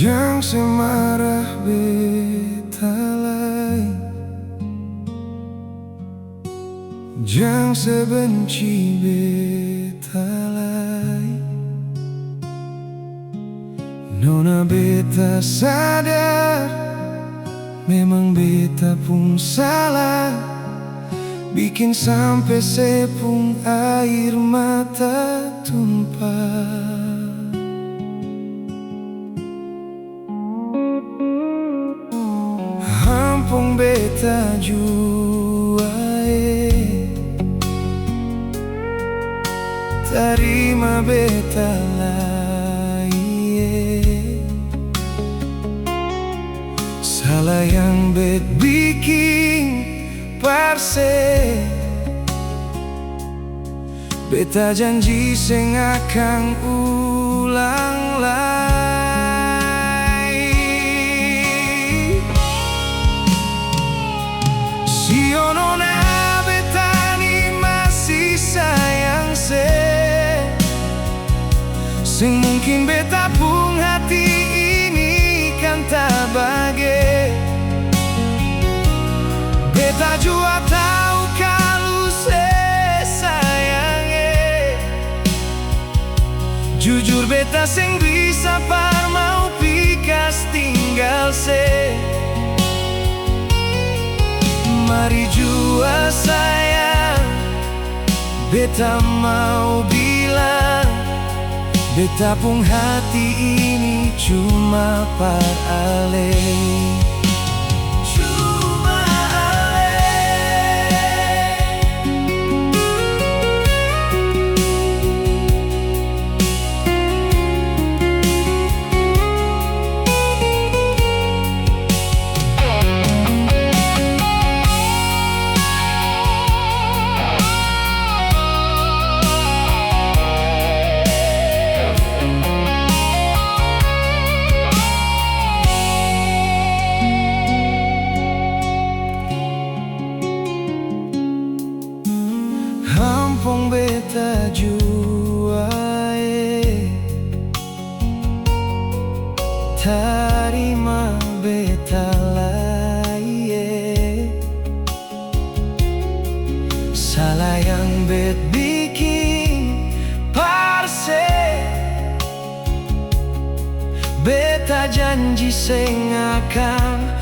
Jang semarah betalai, jang sebenci betalai. Nona beta sadar, memang beta pun salah, bikin sampai sepung air mata tumpah. Hampung beta jua tarima beta lai salah yang bet bikin parse. Beta janji sing akan ulang lagi. Si nona beta ni masih sayang sing mungkin beta pun hati ini kan tak bage. Beta jua tahu kalau sayangnya jujur beta sing bisa par mau pikas tinggal mari jua sayang, beta mau bilang beta pun hati ini cuma par ale. Hampung beta jua tarima beta lai salah yang bet bikin parse. Beta janji sing akan